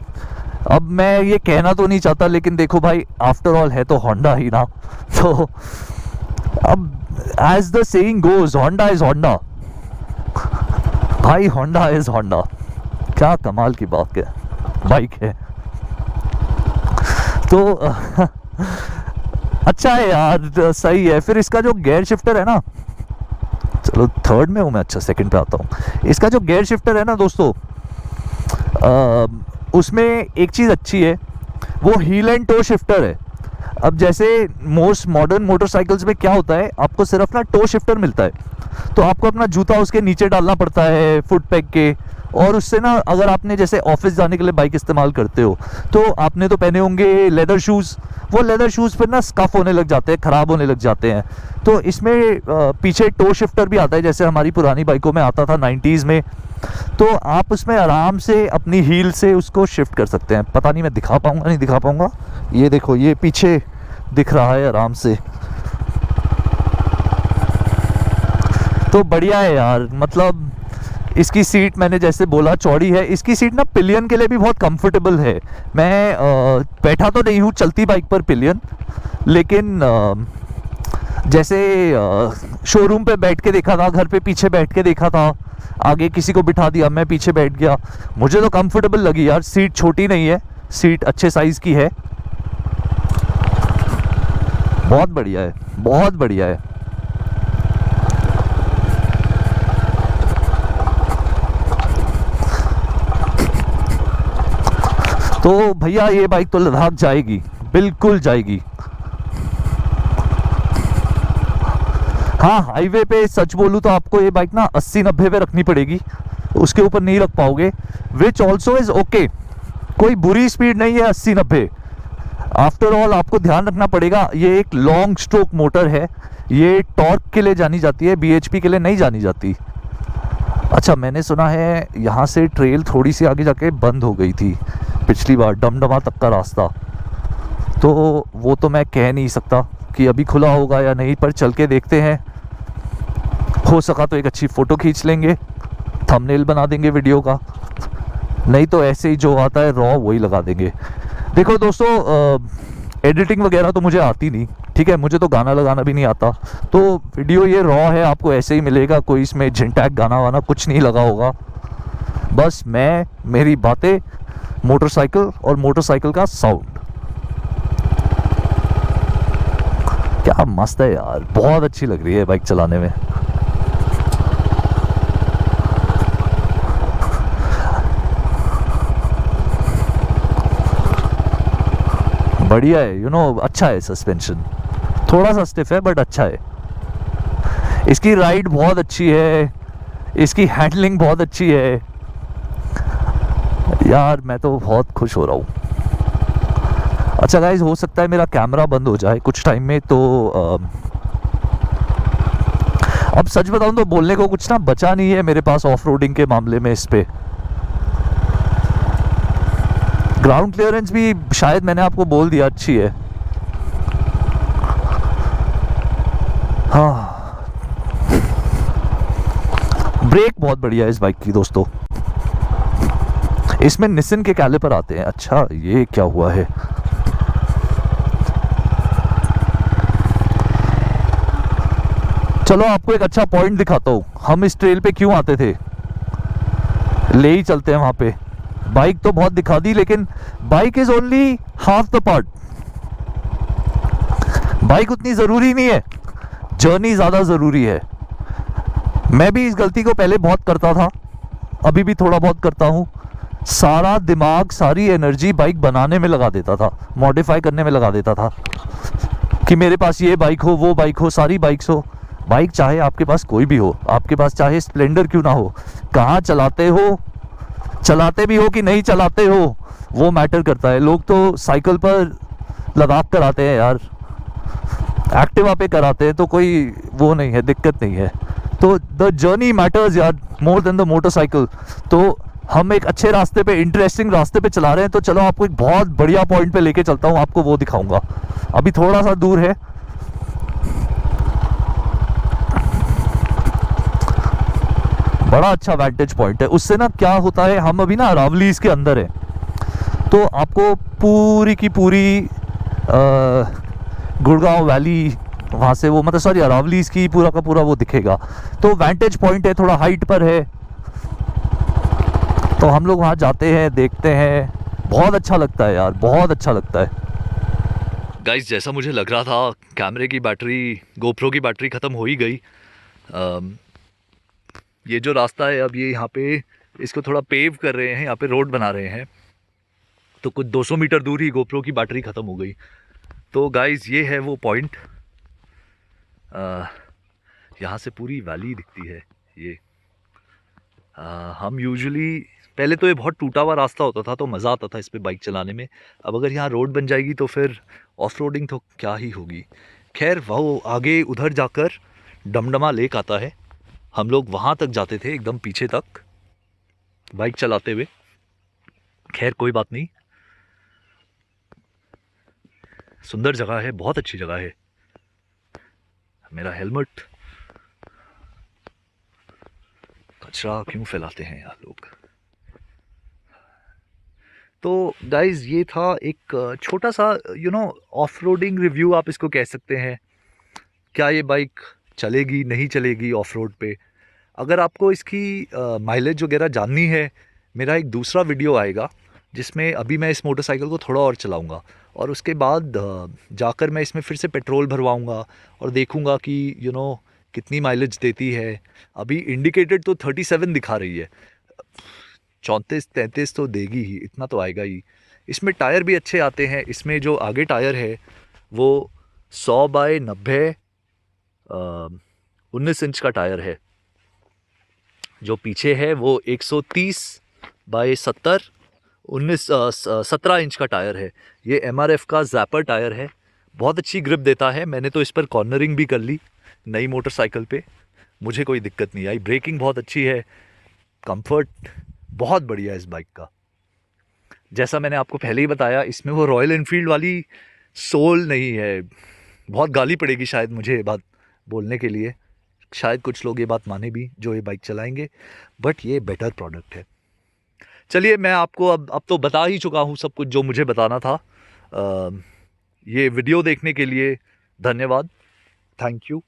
अब मैं ये कहना तो नहीं चाहता, लेकिन देखो भाई, आफ्टर ऑल है तो होंडा ही ना, तो अब as the saying goes, Honda is Honda भाई, होंडा इज होंडा। क्या कमाल की बात है, बाइक है तो अच्छा है यार, सही है। फिर इसका जो गियर शिफ्टर है ना, चलो थर्ड में हूँ मैं, अच्छा सेकंड पे आता हूँ। इसका जो गियर शिफ्टर है ना दोस्तों, उसमें एक चीज़ अच्छी है, वो हील एंड टो शिफ्टर है। अब जैसे मोस्ट मॉडर्न मोटरसाइकिल्स में क्या होता है, आपको सिर्फ ना टो शिफ्टर मिलता है, तो आपको अपना जूता उसके नीचे डालना पड़ता है फुट पैक के, और उससे ना अगर आपने जैसे ऑफिस जाने के लिए बाइक इस्तेमाल करते हो, तो आपने तो पहने होंगे लेदर शूज़, वो लेदर शूज़ फिर ना स्कफ होने लग जाते हैं, ख़राब होने लग जाते हैं। तो इसमें पीछे टो शिफ्टर भी आता है, जैसे हमारी पुरानी बाइकों में आता था 90s में, तो आप उसमें आराम से अपनी हील से उसको शिफ्ट कर सकते हैं। पता नहीं मैं दिखा पाऊँगा नहीं दिखा पाऊँगा, ये देखो ये पीछे दिख रहा है आराम से, तो बढ़िया है यार। मतलब इसकी सीट मैंने जैसे बोला चौड़ी है, इसकी सीट ना पिलियन के लिए भी बहुत कंफर्टेबल है। मैं बैठा तो नहीं हूँ चलती बाइक पर पिलियन, लेकिन जैसे शोरूम पे बैठ के देखा था, घर पे पीछे बैठ के देखा था, आगे किसी को बिठा दिया, मैं पीछे बैठ गया, मुझे तो कंफर्टेबल लगी यार। सीट छोटी नहीं है, सीट अच्छे साइज़ की है, बहुत बढ़िया है, बहुत बढ़िया है। तो भैया ये बाइक तो लद्दाख जाएगी, बिल्कुल जाएगी। हाँ, हाईवे पे सच बोलूँ तो आपको ये बाइक ना 80-90 पे रखनी पड़ेगी, उसके ऊपर नहीं रख पाओगे, विच ऑल्सो इज़ ओके। कोई बुरी स्पीड नहीं है 80-90। आफ्टर ऑल आपको ध्यान रखना पड़ेगा, ये एक लॉन्ग स्ट्रोक मोटर है, ये टॉर्क के लिए जानी जाती है, BHP के लिए नहीं जानी जाती। अच्छा, मैंने सुना है यहाँ से ट्रेल थोड़ी सी आगे जाके बंद हो गई थी पिछली बार, डमडमा तक का रास्ता, तो वो तो मैं कह नहीं सकता कि अभी खुला होगा या नहीं, पर चल के देखते हैं। हो सका तो एक अच्छी फ़ोटो खींच लेंगे, थंबनेल बना देंगे वीडियो का, नहीं तो ऐसे ही जो आता है रॉ वही लगा देंगे। देखो दोस्तों, एडिटिंग वगैरह तो मुझे आती नहीं, ठीक है, मुझे तो गाना लगाना भी नहीं आता, तो वीडियो ये रॉ है, आपको ऐसे ही मिलेगा, कोई इसमें झिंटैक गाना वाना कुछ नहीं लगा होगा। बस मैं, मेरी बातें, मोटरसाइकिल और मोटरसाइकिल का साउंड। क्या मस्त है यार, बहुत अच्छी लग रही है बाइक चलाने में। बढ़िया है, यू नो, अच्छा है सस्पेंशन, थोड़ा सा स्टिफ है बट अच्छा है। इसकी राइड बहुत अच्छी है, इसकी हैंडलिंग बहुत अच्छी है यार, मैं तो बहुत खुश हो रहा हूँ। अच्छा गाइज, हो सकता है मेरा कैमरा बंद हो जाए कुछ टाइम में, तो अब सच बताऊँ तो बोलने को कुछ ना बचा नहीं है मेरे पास ऑफ रोडिंग के मामले में। इस पे ग्राउंड क्लियरेंस भी शायद मैंने आपको बोल दिया अच्छी है। हाँ, ब्रेक बहुत बढ़िया है इस बाइक की दोस्तों, इसमें निसिन के कैलिपर आते हैं। अच्छा, ये क्या हुआ है? चलो आपको एक अच्छा पॉइंट दिखाता हूँ, हम इस ट्रेल पे क्यों आते थे। ले ही चलते हैं वहाँ पे। बाइक तो बहुत दिखा दी, लेकिन bike is only half the part. Bike उतनी ज़रूरी नहीं है, जर्नी ज़्यादा ज़रूरी है। मैं भी इस गलती को पहले बहुत करता था, अभी भी थोड़ा बहुत करता हूँ। सारा दिमाग, सारी एनर्जी बाइक बनाने में लगा देता था, मॉडिफाई करने में लगा देता था कि मेरे पास ये बाइक हो, वो बाइक हो, सारी बाइक्स हो। बाइक चाहे आपके पास कोई भी हो, आपके पास चाहे स्प्लेंडर क्यों ना हो, कहाँ चलाते हो, चलाते भी हो कि नहीं चलाते हो, वो मैटर करता है। लोग तो साइकिल पर लद्दाख कराते हैं यार, एक्टिवा पे कराते हैं, तो कोई वो नहीं है, दिक्कत नहीं है। तो द जर्नी मैटर्स यार, मोर देन द मोटरसाइकिल। तो हम एक अच्छे रास्ते पे, इंटरेस्टिंग रास्ते पे चला रहे हैं, तो चलो आपको एक बहुत बढ़िया पॉइंट पे लेके चलता हूँ, आपको वो दिखाऊंगा। अभी थोड़ा सा दूर है, बड़ा अच्छा वैंटेज पॉइंट है। उससे ना क्या होता है, हम अभी ना अरावलीज के अंदर है, तो आपको पूरी की पूरी गुड़गांव वैली, वहाँ से वो, मतलब सॉरी, अरावलीज की पूरा का पूरा वो दिखेगा। तो वैंटेज पॉइंट है, थोड़ा हाइट पर है, तो हम लोग वहाँ जाते हैं, देखते हैं। बहुत अच्छा लगता है यार, बहुत अच्छा लगता है। गाइस, जैसा मुझे लग रहा था, कैमरे की बैटरी, गोप्रो की बैटरी ख़त्म हो ही गई। ये जो रास्ता है, अब ये यहाँ पे इसको थोड़ा पेव कर रहे हैं, यहाँ पे रोड बना रहे हैं, तो कुछ 200 मीटर दूर ही गोप्रो की बैटरी ख़त्म हो गई। तो गाइस, ये है वो पॉइंट, यहाँ से पूरी वैली दिखती है। ये हम यूजुअली, पहले तो ये बहुत टूटा हुआ रास्ता होता था, तो मज़ा आता था इस पर बाइक चलाने में। अब अगर यहाँ रोड बन जाएगी तो फिर ऑफ रोडिंग तो क्या ही होगी। खैर, वो आगे उधर जाकर डमडमा लेक आता है, हम लोग वहाँ तक जाते थे, एकदम पीछे तक बाइक चलाते हुए। खैर कोई बात नहीं, सुंदर जगह है, बहुत अच्छी जगह है। मेरा हेलमेट, कचरा क्यों फैलाते हैं यार लोग। तो गाइज, ये था एक छोटा सा ऑफ रोडिंग रिव्यू आप इसको कह सकते हैं। क्या ये बाइक चलेगी, नहीं चलेगी ऑफ रोड पे। अगर आपको इसकी माइलेज वगैरह जाननी है, मेरा एक दूसरा वीडियो आएगा जिसमें अभी मैं इस मोटरसाइकिल को थोड़ा और चलाऊंगा, और उसके बाद जाकर मैं इसमें फिर से पेट्रोल भरवाऊंगा और देखूंगा कि कितनी माइलेज देती है। अभी इंडिकेटेड तो 37 दिखा रही है, 34-33 तो देगी ही, इतना तो आएगा ही। इसमें टायर भी अच्छे आते हैं। इसमें जो आगे टायर है वो 100 बाय 90 19 इंच का टायर है। जो पीछे है वो 130 बाय 70 17 इंच का टायर है। ये MRF का जैपर टायर है, बहुत अच्छी ग्रिप देता है। मैंने तो इस पर कॉर्नरिंग भी कर ली नई मोटरसाइकिल पे, मुझे कोई दिक्कत नहीं आई। ब्रेकिंग बहुत अच्छी है, कंफर्ट बहुत बढ़िया है इस बाइक का। जैसा मैंने आपको पहले ही बताया, इसमें वो रॉयल एनफील्ड वाली सोल नहीं है। बहुत गाली पड़ेगी शायद मुझे ये बात बोलने के लिए, शायद कुछ लोग ये बात माने भी जो ये बाइक चलाएंगे, बट ये बेटर प्रोडक्ट है। चलिए, मैं आपको अब तो बता ही चुका हूँ सब कुछ जो मुझे बताना था। ये वीडियो देखने के लिए धन्यवाद, thank you,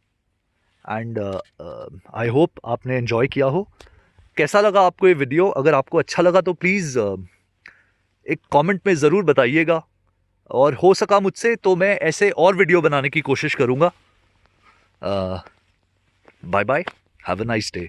and I hope आपने एंजॉय किया हो। कैसा लगा आपको ये वीडियो? अगर आपको अच्छा लगा तो प्लीज़ एक कमेंट में ज़रूर बताइएगा, और हो सका मुझसे तो मैं ऐसे और वीडियो बनाने की कोशिश करूँगा। Bye bye, have a nice day.